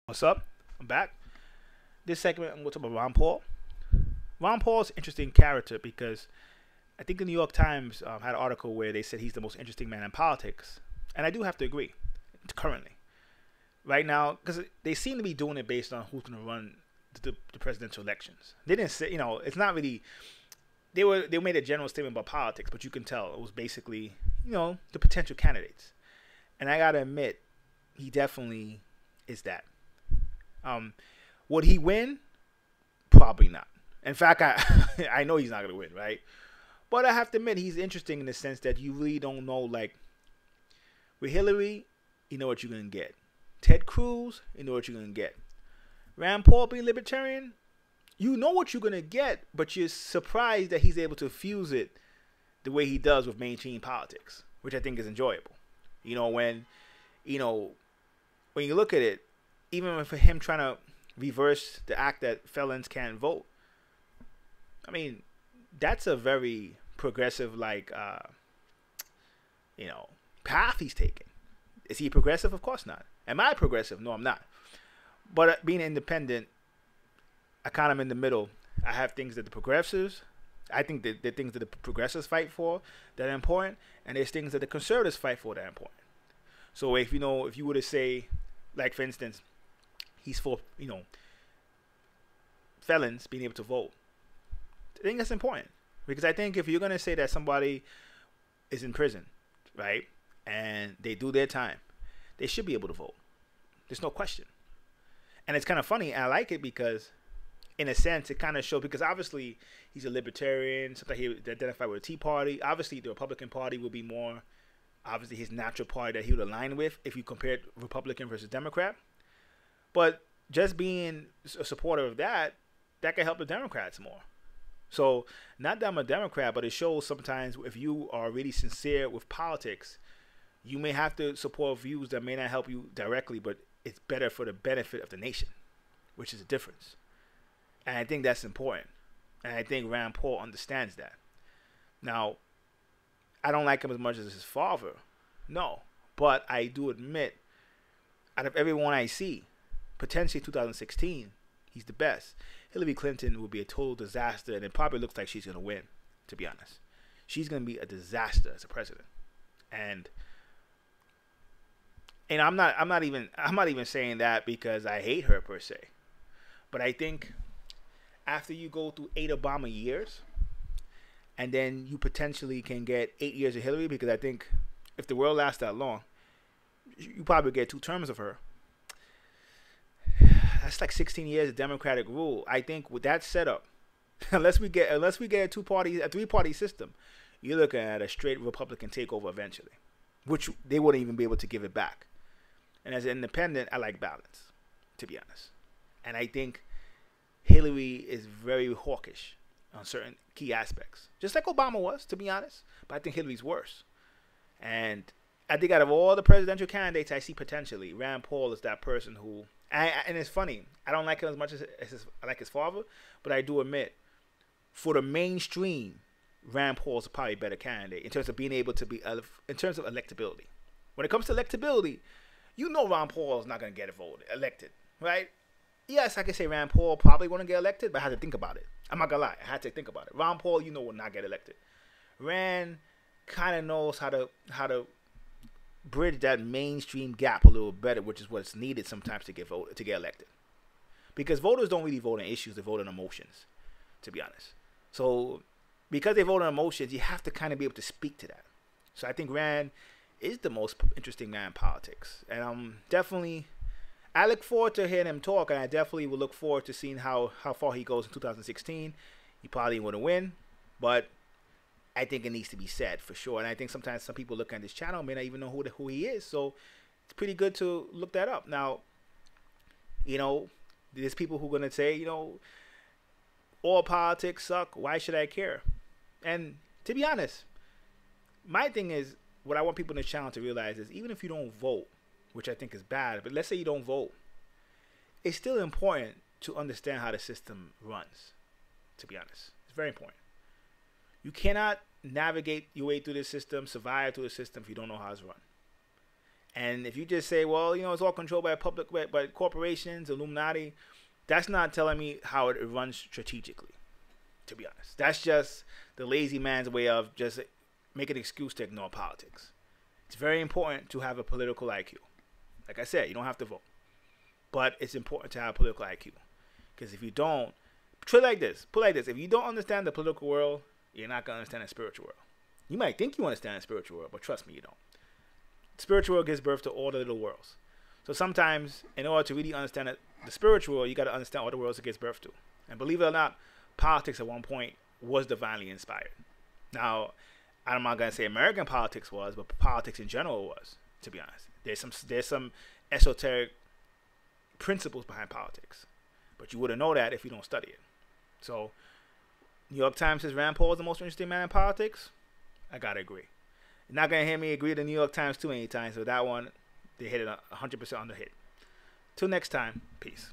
What's up? I'm back. This segment, I'm going to talk about Ron Paul. Ron Paul's an interesting character because I think the New York Times had an article where they said he's the most interesting man in politics. And I do have to agree, currently. Right now, because they seem to be doing it based on who's going to run the presidential elections. They didn't say, it's not really. They made a general statement about politics, but you can tell it was basically, the potential candidates. And I got to admit, he definitely is that. Um, would he win? Probably not. In fact, I know he's not gonna win, right? But I have to admit he's interesting in the sense that you really don't know. Like with Hillary, you know what you're gonna get. Ted Cruz, you know what you're gonna get. Rand Paul being libertarian, you know what you're gonna get, but you're surprised that he's able to fuse it the way he does with mainstream politics, which I think is enjoyable. You know when, you know, when you look at it, even for him trying to reverse the act that felons can't vote, I mean, that's a very progressive, path he's taken. Is he progressive? Of course not. Am I progressive? No, I'm not. But being independent, I kind of am in the middle. I have things that the progressives, I think that the things that the progressives fight for that are important, and there's things that the conservatives fight for that are important. So if you were to say, like for instance, he's for felons being able to vote, I think that's important because I think if you're gonna say that somebody is in prison, right, and they do their time, they should be able to vote. There's no question. And it's kind of funny. I like it because, in a sense, it kind of shows because obviously he's a libertarian, something he would identify with the Tea Party. Obviously, the Republican Party would be more obviously his natural party that he would align with if you compared Republican versus Democrat. But just being a supporter of that can help the Democrats more. So not that I'm a Democrat, but it shows sometimes if you are really sincere with politics, you may have to support views that may not help you directly, but it's better for the benefit of the nation, which is a difference. And I think that's important. And I think Rand Paul understands that. Now, I don't like him as much as his father. No. But I do admit, out of everyone I see, potentially 2016, he's the best. Hillary Clinton would be a total disaster, and it probably looks like she's going to win, to be honest. She's going to be a disaster as a president. And I'm not even saying that because I hate her per se. But I think after you go through 8 Obama years, and then you potentially can get 8 years of Hillary, because I think if the world lasts that long, you probably get 2 terms of her. That's like 16 years of Democratic rule. I think with that setup, unless we get a 3-party system, you're looking at a straight Republican takeover eventually, which they wouldn't even be able to give it back. And as an independent, I like balance, to be honest. And I think Hillary is very hawkish on certain key aspects, just like Obama was, to be honest. But I think Hillary's worse. And I think out of all the presidential candidates I see potentially, Rand Paul is that person who. And it's funny. I don't like him as much as I like his father, but I do admit, for the mainstream, Rand Paul is probably a better candidate in terms of being able to be in terms of electability. When it comes to electability, Rand Paul is not going to get elected, right? Yes, I can say Rand Paul probably want to get elected, but I had to think about it. I'm not gonna lie, I had to think about it. Ron Paul, will not get elected. Rand kind of knows how to bridge that mainstream gap a little better, which is what's needed sometimes to get elected. Because voters don't really vote on issues; they vote on emotions, to be honest. So, because they vote on emotions, you have to kind of be able to speak to that. So, I think Rand is the most interesting man in politics, and definitely. I look forward to hearing him talk, and I definitely will look forward to seeing how far he goes in 2016. He probably wouldn't win, but I think it needs to be said for sure. And I think sometimes some people looking at this channel may not even know who he is, so it's pretty good to look that up. Now, there's people who are going to say, all politics suck. Why should I care? And to be honest, my thing is, what I want people in this channel to realize is even if you don't vote, which I think is bad, but let's say you don't vote, it's still important to understand how the system runs, to be honest. It's very important. You cannot navigate your way through the system, survive through the system if you don't know how it's run. And if you just say, well, it's all controlled by by corporations, Illuminati, that's not telling me how it runs strategically, to be honest. That's just the lazy man's way of just making an excuse to ignore politics. It's very important to have a political IQ. Like I said, you don't have to vote. But it's important to have a political IQ. Because if you don't, put it like this. If you don't understand the political world, you're not going to understand the spiritual world. You might think you understand the spiritual world, but trust me, you don't. The spiritual world gives birth to all the little worlds. So sometimes, in order to really understand the spiritual world, you got to understand all the worlds it gives birth to. And believe it or not, politics at one point was divinely inspired. Now, I'm not going to say American politics was, but politics in general was, to be honest. There's some esoteric principles behind politics. But you wouldn't know that if you don't study it. So, New York Times says Rand Paul is the most interesting man in politics. I got to agree. You're not going to hear me agree with the New York Times too many times. So that one, they hit it 100% on the hit. Till next time, peace.